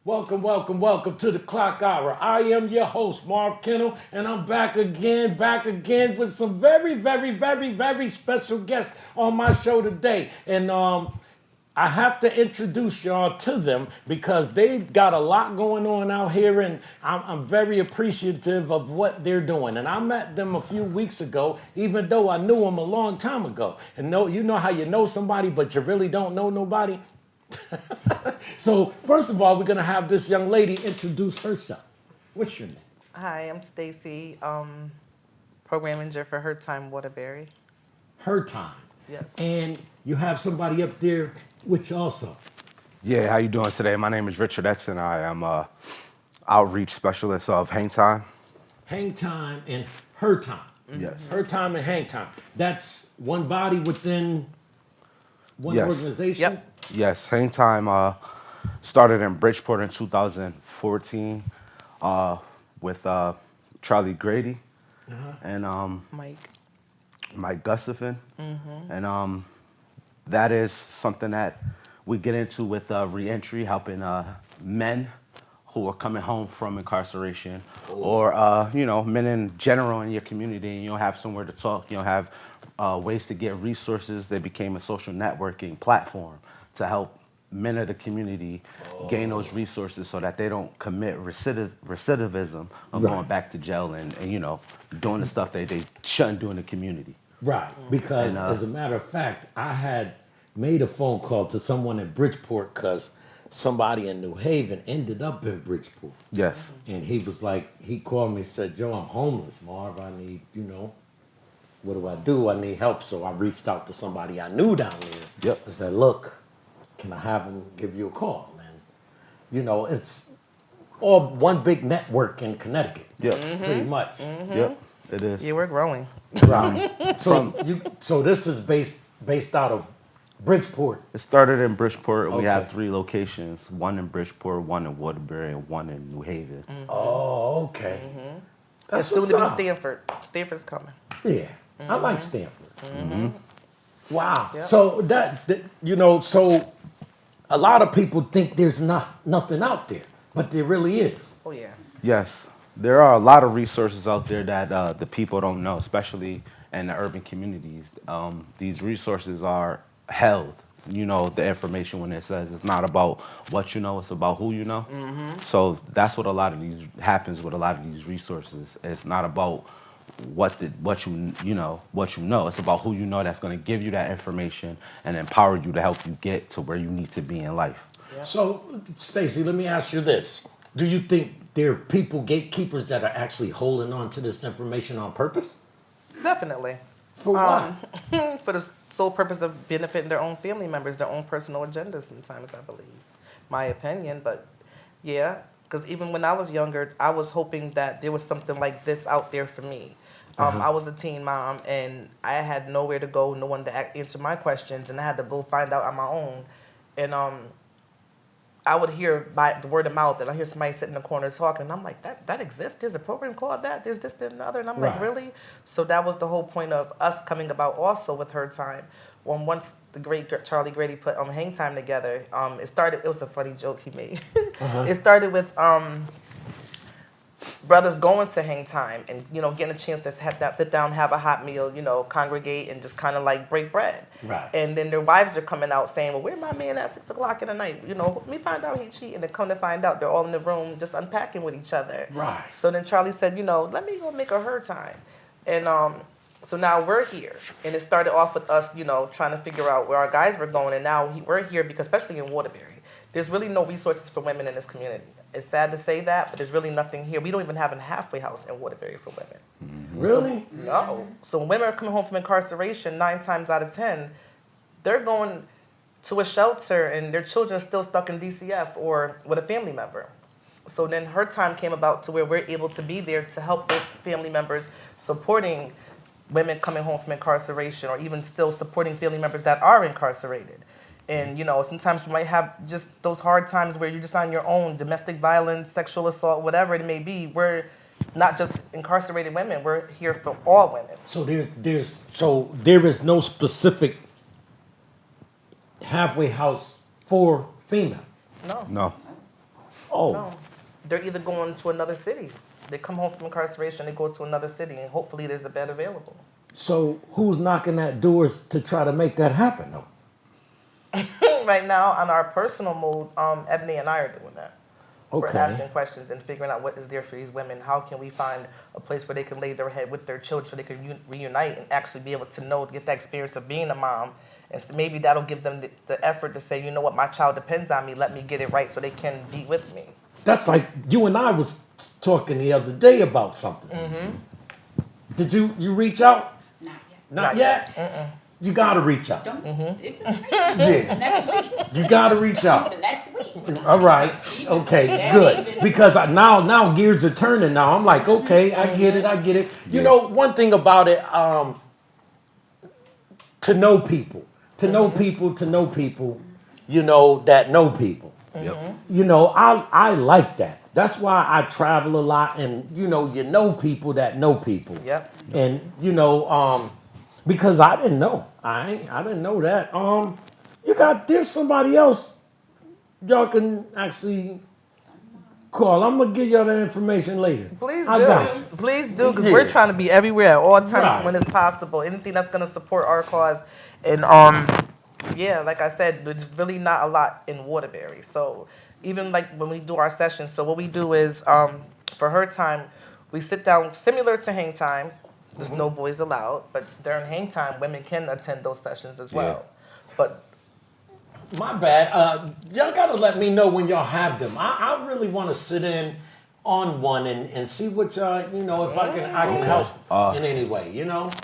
Welcome to the Clock Hour. I am your host, Marv Kennel, and I'm back again with some very special guests on my show today. And I have to introduce y'all to them because they got a lot going on out here, and I'm very appreciative of what they're doing. And I met them a few weeks ago, even though I knew them a long time ago. And you know how you know somebody, but you really don't know nobody? So first of all, we're gonna have this young lady introduce herself. What's your name? Hi, I'm Stacy, program manager for Her Time Waterbury. Her time. Yes. And you have somebody up there with you also. Yeah, how you doing today? My name is Richard Edson. I am a outreach specialist of Hang Time. Hang time and her time. Yes. Her time and hang time. That's one body within one Yes. organization. Yep. Yes, Hang Time started in Bridgeport in 2014 with Charlie Grady and Mike. Mike Gustafson. And that is something that we get into with reentry, helping men who are coming home from incarceration, or men in general in your community, and you don't have somewhere to talk, you don't have ways to get resources. They became a social networking platform to help men of the community gain those resources so that they don't commit recidivism of going back to jail and doing the stuff that they shouldn't do in the community. Right, because And, as a matter of fact, I had made a phone call to someone in Bridgeport because somebody in New Haven ended up in Bridgeport. Yes. And he was like, he called me and said, Joe, I'm homeless, Marv. I need, what do I do? I need help. So I reached out to somebody I knew down there. Yep. I said, look, can I have him give you a call? And, it's all one big network in Connecticut. Yep. Pretty much. Yep. It is. Yeah, we're growing. Right. So this is based out of Bridgeport. It started in Bridgeport. We Okay. have 3 locations: one in Bridgeport, one in Waterbury, and one in New Haven. Oh, okay. It's soon to be Stanford. Stanford's coming. Yeah, I like Stanford. Wow. Yep. So so a lot of people think there's nothing out there, but there really is. Oh, yeah. Yes, there are a lot of resources out there that the people don't know, especially in the urban communities. These resources are held. You know the information when it says it's not about what you know, it's about who you know. So that's what a lot of these happens with a lot of these resources. It's not about what you know. It's about who you know that's going to give you that information and empower you to help you get to where you need to be in life. Yep. So, Stacey, let me ask you this: do you think there are people, gatekeepers, that are actually holding on to this information on purpose? Definitely. For what? For the sole purpose of benefiting their own family members, their own personal agendas sometimes, I believe. My opinion, but yeah. Because even when I was younger, I was hoping that there was something like this out there for me. I was a teen mom, and I had nowhere to go, no one to answer my questions, and I had to go find out on my own. And I would hear by the word of mouth, and I hear somebody sitting in the corner talking, and I'm like, that exists? There's a program called that? There's this, that, and the other? And I'm like, Right. really? So that was the whole point of us coming about also with Her Time. Once the great Charlie Grady put Hang Time together, it was a funny joke he made. It started with brothers going to Hang Time and, getting a chance to sit down, have a hot meal, congregate and just kind of like break bread. Right. And then their wives are coming out saying, well, where my man at 6 o'clock in the night? Let me find out he cheating. And then come to find out they're all in the room just unpacking with each other. Right. So then Charlie said, let me go make a Her Time. And so now we're here. And it started off with us, trying to figure out where our guys were going. And now we're here because, especially in Waterbury, there's really no resources for women in this community. It's sad to say that, but there's really nothing here. We don't even have a halfway house in Waterbury for women. Really? No. So when women are coming home from incarceration, 9 times out of 10, they're going to a shelter and their children are still stuck in DCF or with a family member. So then Her Time came about to where we're able to be there to help those family members, supporting women coming home from incarceration, or even still supporting family members that are incarcerated. And, sometimes you might have just those hard times where you're just on your own, domestic violence, sexual assault, whatever it may be. We're not just incarcerated women. We're here for all women. So there is no specific halfway house for female. No. No. Oh, No. They're either going to another city. They come home from incarceration, they go to another city, and hopefully there's a bed available. so who's knocking at doors to try to make that happen, though? Right now, on our personal mode, Ebony and I are doing that. We're Okay. asking questions and figuring out what is there for these women. How can we find a place where they can lay their head with their children so they can reunite and actually be able to know, get that experience of being a mom. And so maybe that'll give them the effort to say, you know what, my child depends on me. Let me get it right so they can be with me. That's like you and I was talking the other day about something. Did you reach out? Not yet. Not yet? You gotta reach out. Don't. It's Yeah, next week. you gotta reach out. The next week. All right. Okay, good. Because now gears are turning now. I'm like, okay, I get it. You know, one thing about it, to know people, you know, that know people. Yep. You know, I like that. That's why I travel a lot, and you know people that know people. Yep. And you know, because I didn't know. I didn't know that. There's somebody else y'all can actually call. I'm gonna give y'all that information later. Please I do. got you. Please do, because Yeah. we're trying to be everywhere at all times Right. when it's possible. Anything that's going to support our cause. And yeah, like I said, there's really not a lot in Waterbury. So even like when we do our sessions, so what we do is for her time, we sit down similar to hang time. There's no boys allowed, but during hang time, women can attend those sessions as well. But My bad. Y'all gotta let me know when y'all have them. I really want to sit in on one and see what y'all, if I can help in any way,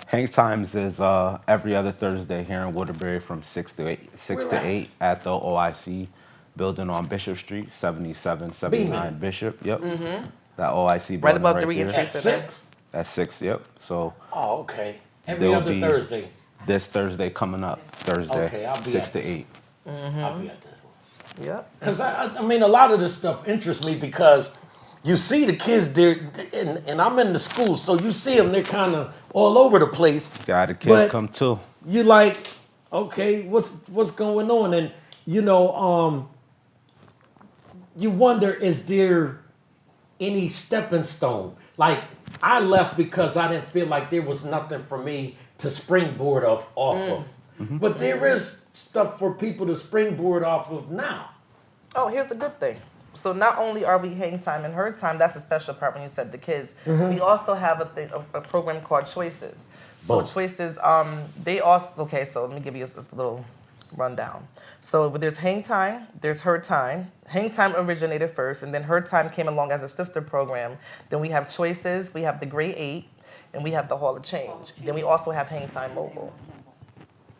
Hang Times is every other Thursday here in Waterbury from 6 to 8, 6 Where to at? 8 at the OIC building on Bishop Street, 7779 Beeman. Bishop. Yep. That OIC building right above the there. reentry At center. 6? At 6, yep. So Oh, okay. Every They'll other be- Thursday. this Thursday coming up, Thursday, Okay, I'll be 6 at to this. 8. I'll be at this one. Yep. Because I mean, a lot of this stuff interests me because you see the kids there, and I'm in the school, so you see them, they're kind of all over the place. Got the kids But- come too. You like, okay, what's going on? And you wonder, is there any stepping stone? Like, I left because I didn't feel like there was nothing for me to springboard off of. But there is stuff for people to springboard off of now. Oh, here's the good thing. So not only are we hang time and her time, that's a special part when you said the kids. We also have a program called Choices. So Boom. Choices, they also, okay, so let me give you a little rundown. So there's hang time, there's her time. Hang time originated first, and then her time came along as a sister program. Then we have Choices, we have the Grade 8, and we have the Hall of Change. Then we also have hang time mobile.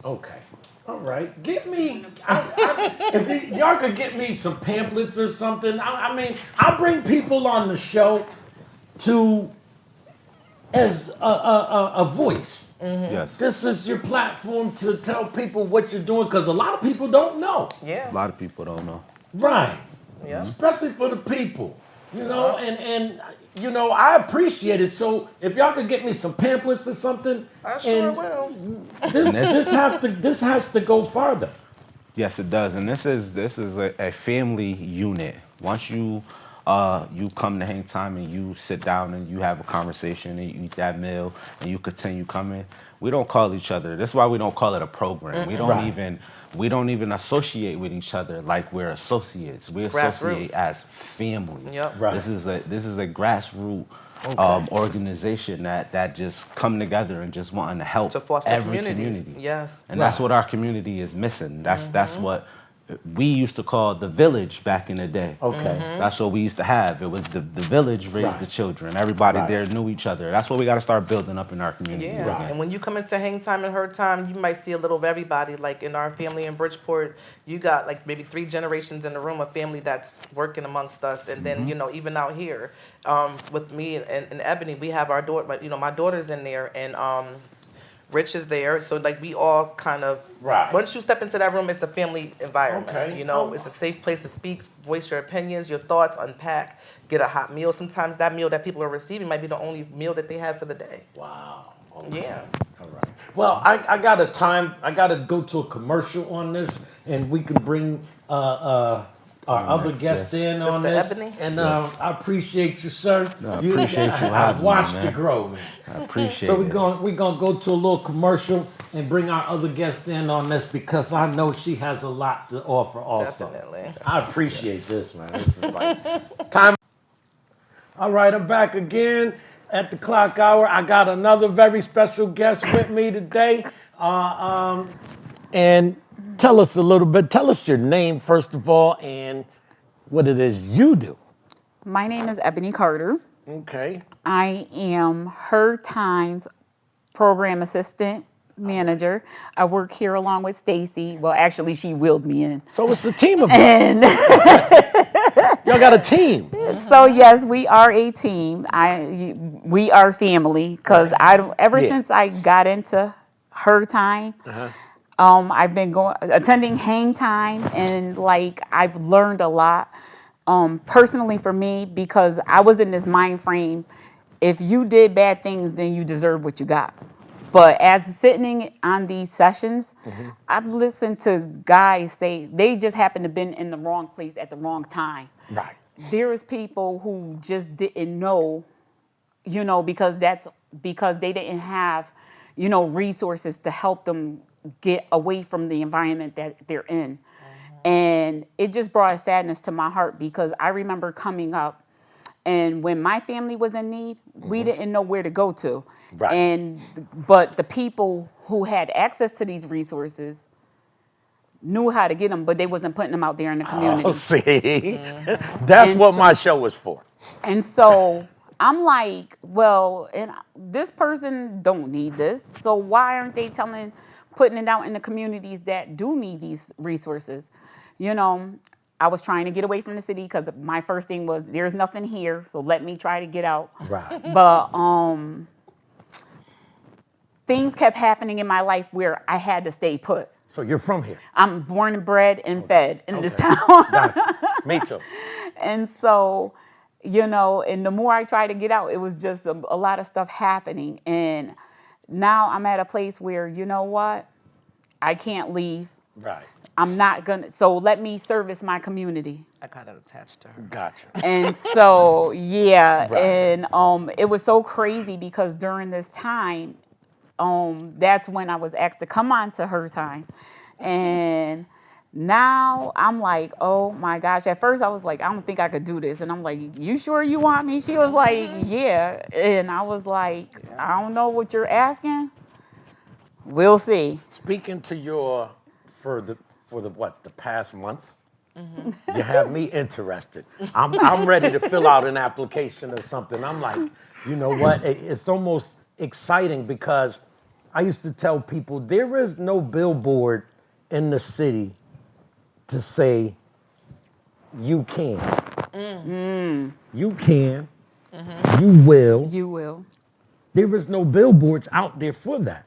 Okay. All right. Get me, if y'all could get me some pamphlets or something. I mean, I bring people on the show as a voice. Yes. This is your platform to tell people what you're doing, because a lot of people don't know. Yeah. A lot of people don't know. Right. Yeah. Especially for the people. And I appreciate it. So if y'all could get me some pamphlets or something, I sure and will. this has to go farther. Yes, it does, and this is a family unit. Once you come to hang time and you sit down and you have a conversation and you eat that meal and you continue coming, we don't call each other. That's why we don't call it a program. We don't even associate with each other like we're associates. We It's associate grassroots. as family. Yep. Right. This is a grassroots organization that just come together and just wanting to help To foster every communities. community. Yes. And that's what our community is missing. That's what we used to call the village back in the day. Okay. That's what we used to have. It was the village raised Right. the children. Everybody Right. there knew each other. That's what we got to start building up in our community. Yeah, Right. and when you come into hang time and her time, you might see a little of everybody. Like in our family in Bridgeport, you got like maybe 3 generations in the room of family that's working amongst us. And then, even out here, with me and Ebony, we have our daughter, my daughter's in there, and Rich is there. So like we all kind of, Right. once you step into that room, it's a family environment. Okay. It's a safe place to speak, voice your opinions, your thoughts, unpack, get a hot meal. Sometimes that meal that people are receiving might be the only meal that they have for the day. Wow. Okay. Yeah. All right. Well, I got I got to go to a commercial on this, and we can bring our coming other next, guest yes. in on Sister this. Ebony? And Yes. I appreciate you, sir. No, I appreciate you I've having me, watched you man. grow, man. I appreciate So it. we're gonna go to a little commercial and bring our other guest in on this because I know she has a lot to offer also. Definitely. I appreciate this, man. This is like time. All right, I'm back again at the clock hour. I got another very special guest with me today. And tell us a little bit. Tell us your name first of all, and what it is you do. My name is Ebony Carter. Okay. I am Her Times program assistant manager. I work here along with Stacy. Well, actually, she wheeled me in. So it's a team of And y'all got a team. so yes, we are a team. We are family because ever Yeah. since I got into Her Time, I've been attending Hang Time, and like I've learned a lot. Personally for me, because I was in this mind frame, if you did bad things, then you deserve what you got. But as sitting on these sessions, I've listened to guys say they just happened to been in the wrong place at the wrong time. Right. There is people who just didn't know, because they didn't have, resources to help them get away from the environment that they're in. And it just brought a sadness to my heart because I remember coming up, and when my family was in need, we didn't know where to go to. Right. But the people who had access to these resources knew how to get them, but they wasn't putting them out there in the community. Oh, see, that's And what so- my show was for. And so I'm like, well, and this person don't need this. So why aren't they putting it out in the communities that do need these resources? I was trying to get away from the city because my first thing was there's nothing here, so let me try to get out. Right. But things kept happening in my life where I had to stay put. So you're from here. I'm born and bred and fed in this town. Gotcha. Me too. And so, and the more I tried to get out, it was just a lot of stuff happening. And now I'm at a place where, you know what? I can't leave. Right. I'm not gonna, so let me service my community. I got attached to her. Gotcha. And so, yeah, Right. and it was so crazy because during this time, that's when I was asked to come on to Her Time. And now I'm like, oh my gosh. At first I was like, I don't think I could do this. And I'm like, you sure you want me? She was like, yeah. And I was like, I don't know what you're asking. We'll see. Speaking to your for the past month, you have me interested. I'm ready to fill out an application or something. I'm like, you know what? It's almost exciting because I used to tell people there is no billboard in the city to say you can. You can. You will. You will. There is no billboards out there for that.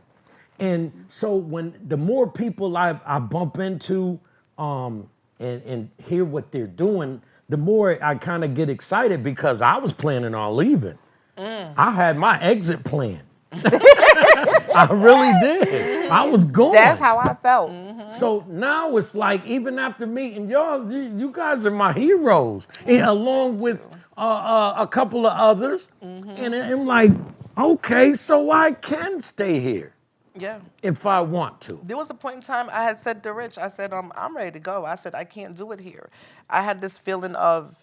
And so when the more people I bump into and hear what they're doing, the more I kind of get excited because I was planning on leaving. I had my exit plan. I really did. I was going. That's how I felt. So now it's like, even after meeting y'all, you guys are my heroes, along with a couple of others. And I'm like, okay, so I can stay here Yeah. if I want to. There was a point in time I had said to Rich, I said, I'm ready to go. I said, I can't do it here. I had this feeling of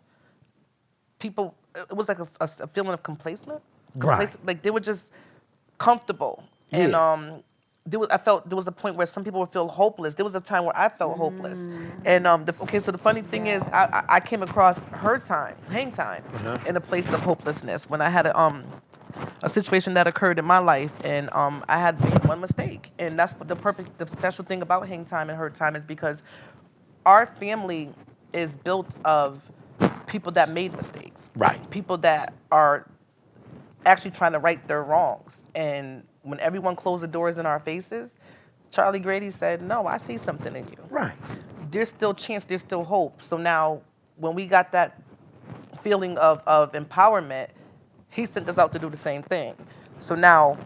people, it was like a feeling of complacent. Right. Like they were just comfortable. And Yeah. I felt there was a point where some people would feel hopeless. There was a time where I felt hopeless. And so the funny thing is, I came across Hang Time, in a place of hopelessness when I had a situation that occurred in my life, and I had made one mistake. And that's what the special thing about Hang Time and Her Time is because our family is built of people that made mistakes. Right. People that are actually trying to right their wrongs. And when everyone closed the doors in our faces, Charlie Grady said, no, I see something in you. Right. There's still chance, there's still hope. So now when we got that feeling of empowerment, he sent us out to do the same thing. So now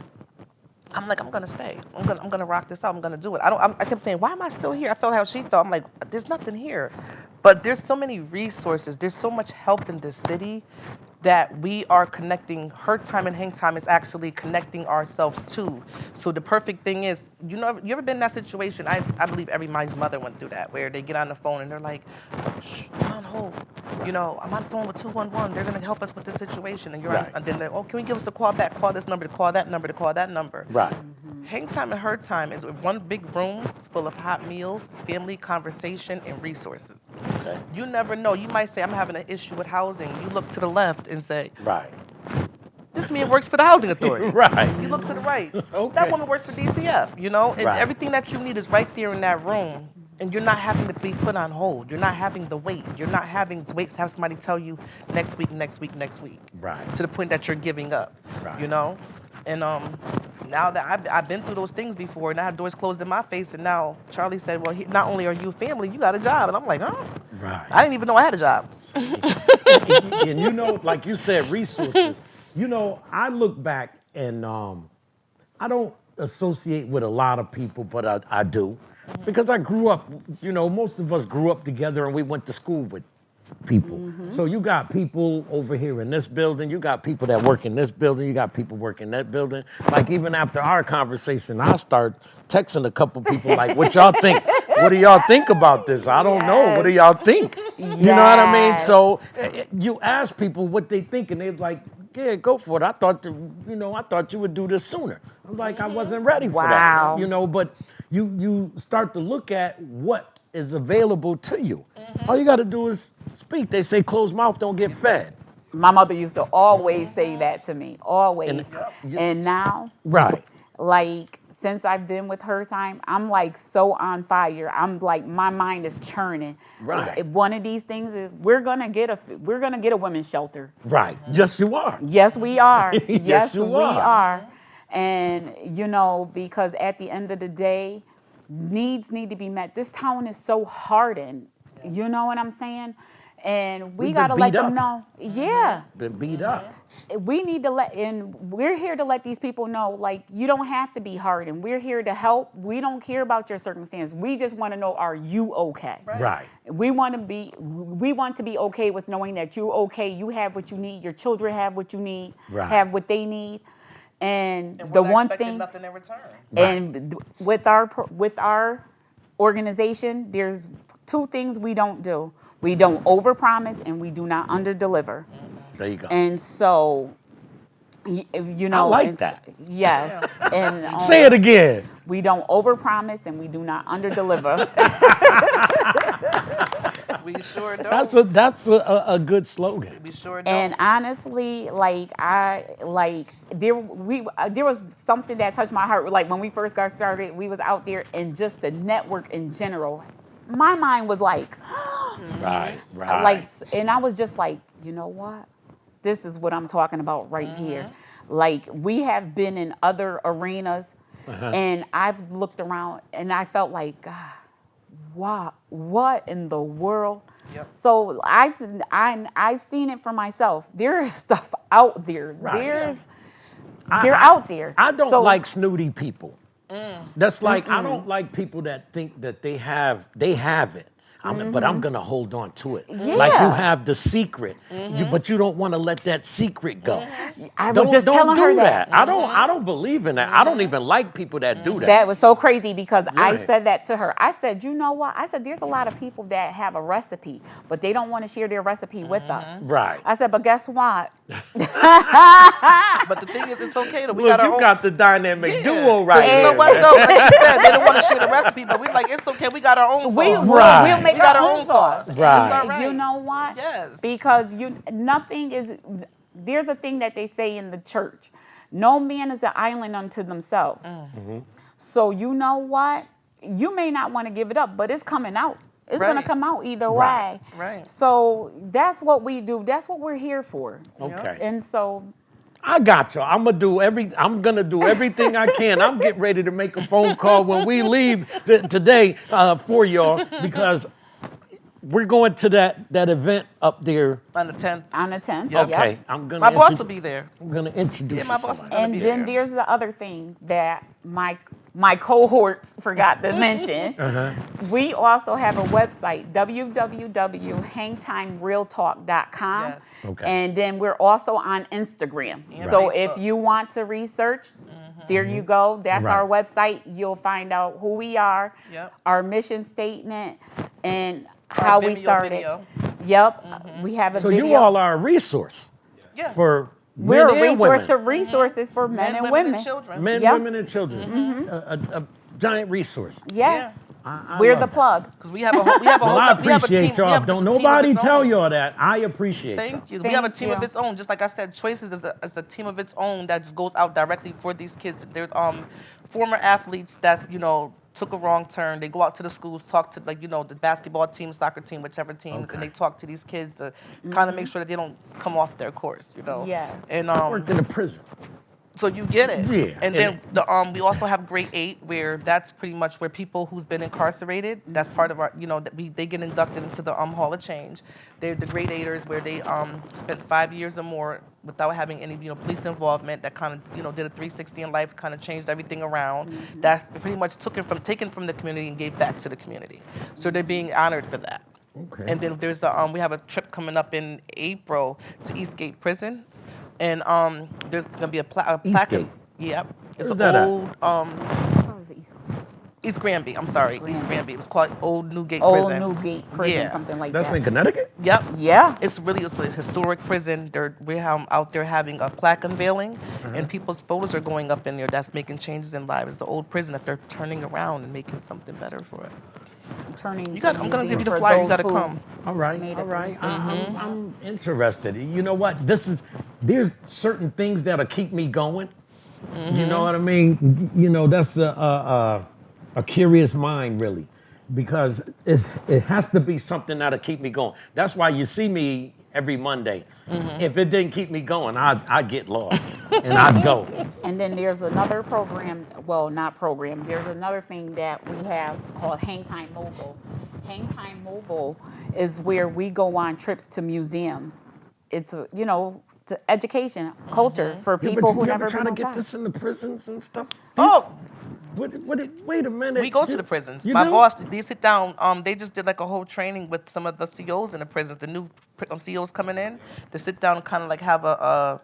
I'm like, I'm gonna stay. I'm gonna rock this out. I'm gonna do it. I kept saying, why am I still here? I felt how she felt. I'm like, there's nothing here. But there's so many resources. There's so much help in this city that we are connecting. Her time and hang time is actually connecting ourselves to. So the perfect thing is, you ever been in that situation? I believe every mom's mother went through that, where they get on the phone and they're like, shh, I'm on hold. I'm on the phone with 211. They're gonna help us with this situation. And and then they're, oh, can we give us a call back? Call this number, to call that number, to call that number. Right. Hang time and her time is one big room full of hot meals, family conversation, and resources. Okay. You never know. You might say, I'm having an issue with housing. You look to the left and say, Right. this man works for the housing authority. Right. You look to the right. Okay. That woman works for DCF, and Right. everything that you need is right there in that room. And you're not having to be put on hold. You're not having to wait. You're not having to wait to have somebody tell you next week. Right. To the point that you're giving up, Right. And now that I've been through those things before, and I had doors closed in my face, and now Charlie said, well, not only are you family, you got a job. And I'm like, huh? Right. I didn't even know I had a job. And like you said, resources. I look back and I don't associate with a lot of people, but I do. Because I grew up, most of us grew up together and we went to school with people. So you got people over here in this building, you got people that work in this building, you got people working in that building. Like even after our conversation, I start texting a couple people like, what y'all think? What do y'all think about this? I don't know. What do y'all think? You know what I mean? So you ask people what they think and they're like, yeah, go for it. I thought you would do this sooner. I'm like, I wasn't ready for that. But you start to look at what is available to you. All you got to do is speak. They say closed mouth don't get fed. My mother used to always say that to me, always. And now, Right. like, since I've been with her time, I'm like so on fire. I'm like, my mind is churning. Right. One of these things is we're gonna get a women's shelter. Right. Yes, you are. Yes, we are. Yes, you we are. And because at the end of the day, needs need to be met. This town is so hardened. You know what I'm saying? And we got to let them know. Yeah. Been beat up. We need to we're here to let these people know, like, you don't have to be hardened. We're here to help. We don't care about your circumstance. We just want to know, are you okay? Right. We want to be okay with knowing that you're okay. You have what you need. Your children have what you need, have what they need. And the one thing, nothing in return. And with our organization, there's two things we don't do. We don't overpromise and we do not underdeliver. There you go. And so, I like that. Yes. And say it again. We don't overpromise and we do not underdeliver. We sure don't. That's a good slogan. We sure don't. And honestly, there was something that touched my heart. Like when we first got started, we was out there, and just the network in general, my mind was like, right. Like, and I was just like, you know what? This is what I'm talking about right here. Like, we have been in other arenas, and I've looked around and I felt like, God, what in the world? Yep. So I've seen it for myself. There is stuff out there. Right. They're out there. I don't like snooty people. That's like, I don't like people that think that they have it. But I'm going to hold on to it. Yeah. Like you have the secret, but you don't want to let that secret go. I was just telling her that. I don't believe in that. I don't even like people that do that. That was so crazy because I said that to her. I said, you know what? I said, there's a lot of people that have a recipe, but they don't want to share their recipe with us. Right. I said, but guess what? But the thing is, it's okay that we got our own. You got the dynamic duo right here. You know what, though? Like you said, they don't want to share the recipe, but we like, it's okay. We got our own sauce. We'll make We got our own sauce. Right. It's all right. You know what? Yes. Because there's a thing that they say in the church. No man is an island unto themselves. So you know what? You may not want to give it up, but it's coming out. It's going to come out either way. Right. So that's what we do. That's what we're here for. Okay. And so I got you. I'm gonna do everything I can. I'm getting ready to make a phone call when we leave today for y'all, because we're going to that event up there. On the 10th. On the 10th. Yep. Okay, Yep. I'm gonna. My boss will be there. I'm gonna introduce Yeah, my you to boss is somebody. gonna And be then there. there's the other thing that my cohorts forgot to mention. We also have a website, www.hangtimerealtalk.com. Yes. Okay. And then we're also on Instagram. And So Facebook. if you want to research, there you go. That's Right. our website. You'll find out who we are, Yep. our mission statement, and Our how we Vimeo started. video. Yep. We have a So video. you all are a resource Yeah. for We're men a and resource women. to resources for men and women. and children. Men, Yeah. women, and children. A giant resource. Yes. I We're love the that. plug. Because we have a whole, we have a Well, whole, I we have a team. appreciate y'all. We have Don't a team of nobody its tell own. y'all that. I appreciate y'all. Thank you. We have a Thank team of you. its own. Just like I said, Choices is a team of its own that just goes out directly for these kids. They're former athletes that's, took a wrong turn. They go out to the schools, talk to the basketball team, soccer team, whichever teams, Okay. and they talk to these kids to kind of make sure that they don't come off their course, Yes. And Worked in a prison. so you get it. Yeah, And then we also have grade 8, where that's pretty much where people who's been incarcerated, that's part of our, they get inducted into the Hall of Change. They're the grade 8ers where they spent 5 years or more without having any, police involvement. That kind of, did a 360 in life, kind of changed everything around. That's pretty much taken from the community and gave back to the community. So they're being honored for that. Okay. And then there's we have a trip coming up in April to Eastgate Prison. And there's gonna be a plaque. Eastgate? Yep. It's Where's an that at? old I thought it was East. East Granby. I'm sorry, East Granby. Granby. It's called Old Newgate Old Prison. Newgate Prison, Yeah. something like That's that. in Connecticut? Yep. Yeah. It's a historic prison. We're out there having a plaque unveiling, and people's photos are going up in there. That's making changes in lives. It's an old prison that they're turning around and making something better for it. Turning. I'm gonna give you the for flyer. You those gotta who- come. All right, Made all it right. 360. I'm interested. You know what? There's certain things that'll keep me going. You know what I mean? That's a curious mind, really, because it has to be something that'll keep me going. That's why you see me every Monday. If it didn't keep me going, I'd get lost and I'd go. And then there's another program, well, not program, there's another thing that we have called Hang Time Mobile. Hang Time Mobile is where we go on trips to museums. It's, to education, culture for people who you never ever try been to get outside. this in the prisons and stuff? Oh, Wait a minute. we go to the prisons. You My do? boss, they sit down. They just did like a whole training with some of the CEOs in the prisons. The new CEOs coming in, to sit down and kind of like have a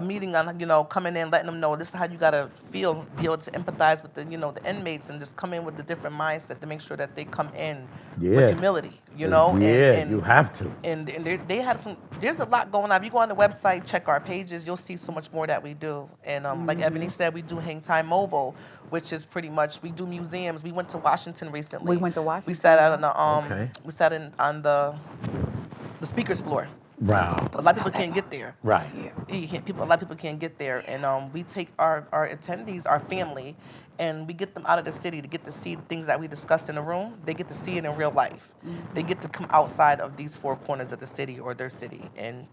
meeting on coming in, letting them know this is how you gotta feel, be able to empathize with the the inmates, and just come in with a different mindset to make sure that they come in Yeah. with humility. Yeah, and you have to. And they have some. There's a lot going on. If you go on the website, check our pages, you'll see so much more that we do. And like Ebony said, we do Hang Time Mobile, which is pretty much we do museums. We went to Washington recently. We went to Washington. We sat on the Okay. we sat on the speakers floor. Wow. A lot of people can't get there. Right. A lot of people can't get there, and we take our attendees, our family, and we get them out of the city to get to see things that we discussed in the room. They get to see it in real life. They get to come outside of these four corners of the city or their city and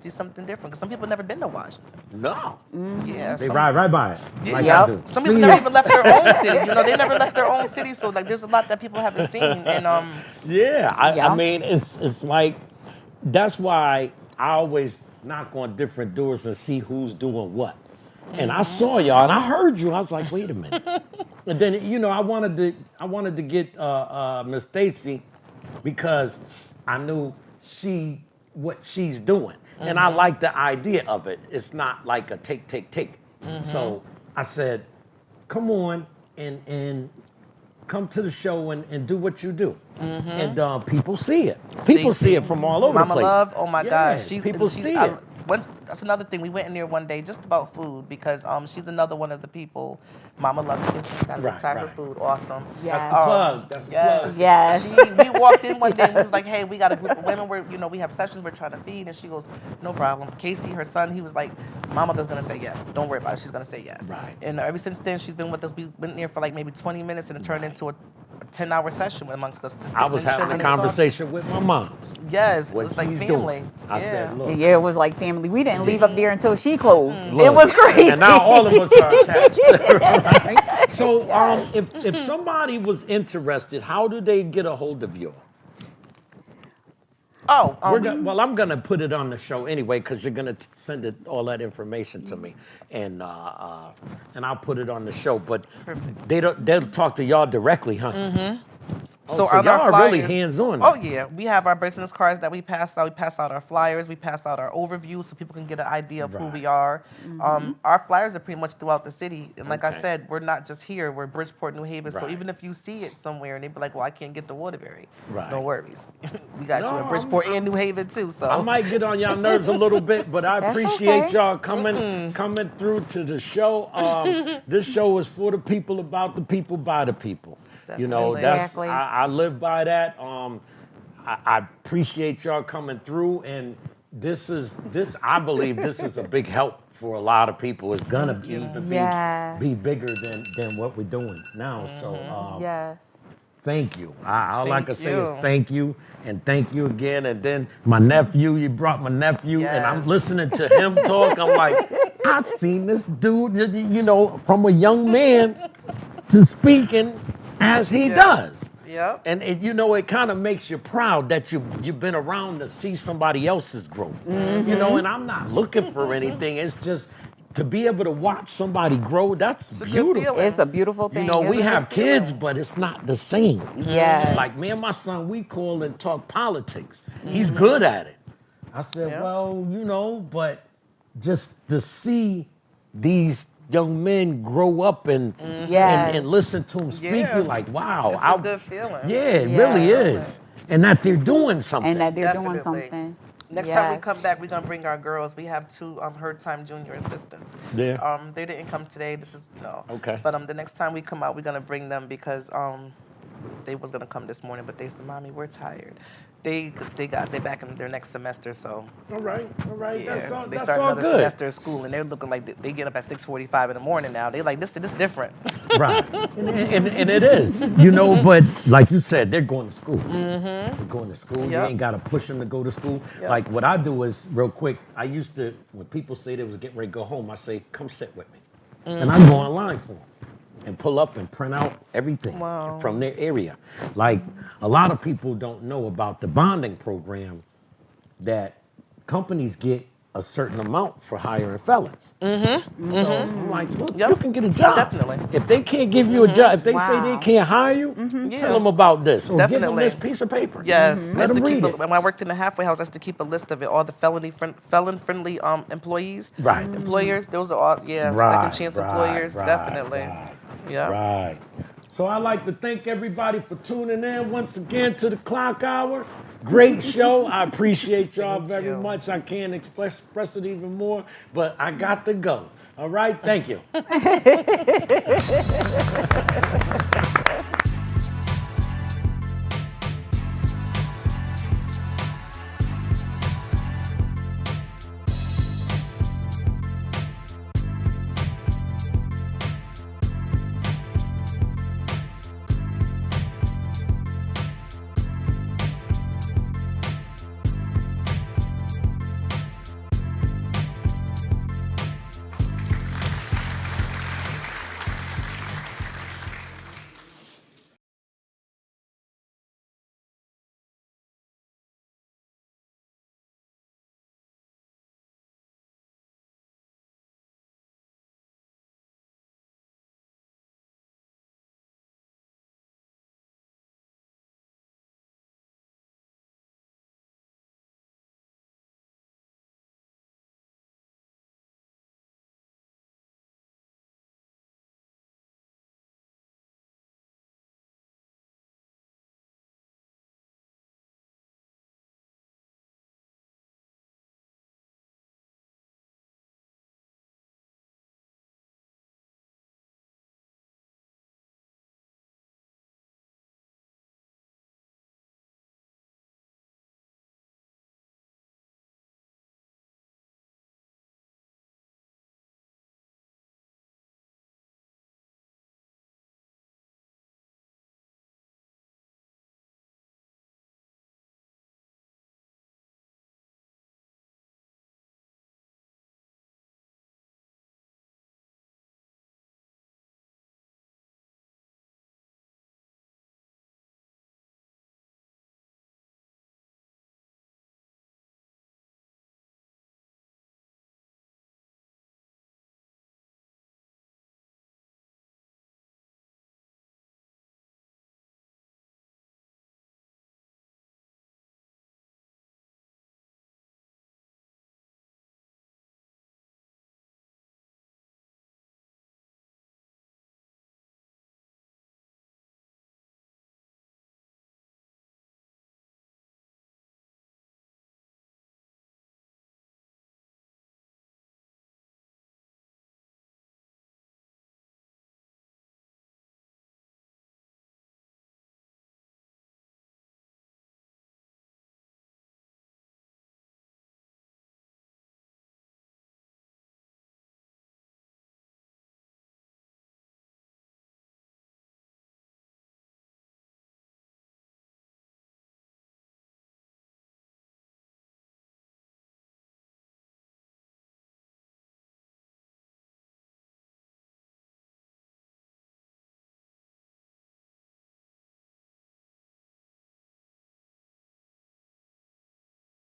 do something different. Because some people never been to Washington. No. Yeah, They some- ride right by it. Yeah. Like Yep. I do. Some people never even left their own city. They never left their own city. So like, there's a lot that people haven't seen. And Yeah, I Yeah. mean, it's like, that's why I always knock on different doors and see who's doing what. And I saw y'all, and I heard you. I was like, wait a minute. And then I wanted to get Miss Stacy because I knew what she's doing, and I like the idea of it. It's not like a take. So I said, come on and come to the show and do what you do. And people see it. People see it from all over Mama the place. Love, oh my Yeah, gosh, people see it. That's another thing. We went in there one day just about food because she's another one of the people. Mama Love's Kitchen. Gotta Right, try her right. food. Awesome. Yes. That's the plug. That's the Yes. plug. Yes. We walked in one day and we was like, hey, we got a group of women where, we have sessions we're trying to feed. And she goes, no problem. Casey, her son, he was like, my mother's going to say yes. Don't worry about it. She's going to say yes. Right. And ever since then, she's been with us. We went in there for like maybe 20 minutes and it turned into a 10-hour session amongst us. Just I was sitting and having chilling a and talking. conversation with my mom. Yes. It What was like she's family. doing. I said, look. Yeah, it was like family. We didn't leave up there until she closed. It Look. was crazy. And now all of us are attached. Right? So if somebody was interested, how do they get a hold of you? Oh, Well, I'm gonna put it on the show anyway because you're gonna send all that information to me, and I'll put it on the show. But they'll talk to y'all directly, huh? Mm-hmm. Oh, so on y'all our are flyers, really hands-on. Oh yeah, we have our business cards that we pass out. We pass out our flyers. We pass out our overview so people can get an idea of who we are. Our flyers are pretty much throughout the city, and like I Okay. said, we're not just here. We're Bridgeport, New Haven. So Right. even if you see it somewhere and they be like, "Well, I can't get to Waterbury," Right. no worries. We got you No, in Bridgeport and New Haven too. So I might get on y'all nerves a little bit, but I That's appreciate okay. y'all coming through to the show. This show is for the people, about the people, by the people. You know, Definitely. that's Exactly. I live by that. I appreciate y'all coming through, and this I believe this is a big help for a lot of people. It's gonna even Yes. be bigger than what we're doing now. So Yes. thank you. All I Thank can say you. is thank you, and thank you again. And then my nephew, you brought my nephew, and I'm Yes. listening to him talk. I'm like, I've seen this dude, you know, from a young man to speaking as he does. Yep. And you know, it kind of makes you proud that you've been around to see somebody else's growth. You know, and I'm not looking for anything. It's just to be able to watch somebody grow. That's a good beautiful. feeling. It's a beautiful You thing. know, isn't we it? have kids, but it's not the same. Yes. Like me and my son, we call and talk politics. He's good at it. I said, Yeah. well, you know, but just to see these young men grow up and Yes. and listen to them speak, Yeah. you're like, wow. It's a good feeling. Yeah, it really Yes. is. And that they're doing something. And that they're Definitely. doing something. Next time we Yes. come back, we're gonna bring our girls. We have two Her Time Junior assistants. Yeah. They didn't come today. This is no. Okay. But the next time we come out, we're gonna bring them because they was gonna come this morning, but they said, "Mommy, we're tired." They back in their next semester, so all right. yeah, That's all, they that's start all another good. semester of school, and they're looking like they get up at 6:45 in the morning now. They like this different. Right. And it is. You know, but like you said, they're going to school. They're going to school. You Yep. ain't got to push them to go to school. Yep. Like what I do is, real quick, I used to, when people say they was getting ready to go home, I say, come sit with me. And I go online for them and pull up and print out everything Wow. from their area. Like a lot of people don't know about the bonding program that companies get a certain amount for hiring felons. So I'm like, look, Yep. you can get a job. Definitely. If they can't give you a job, if they say Wow. they can't hire you, Yeah. tell them about this. Or give them Definitely. this piece of paper. Yes, Let that's them to keep. read it. When I worked in the halfway house, that's to keep a list of it. All the felon-friendly employees, Right. employers. Those are all second chance employers. Definitely. Right. Yeah. Right. So I'd like to thank everybody for tuning in once again to the Clock Hour. Great show. I appreciate y'all Thank very you. much. I can't express it even more, but I got to go. All right. Thank you.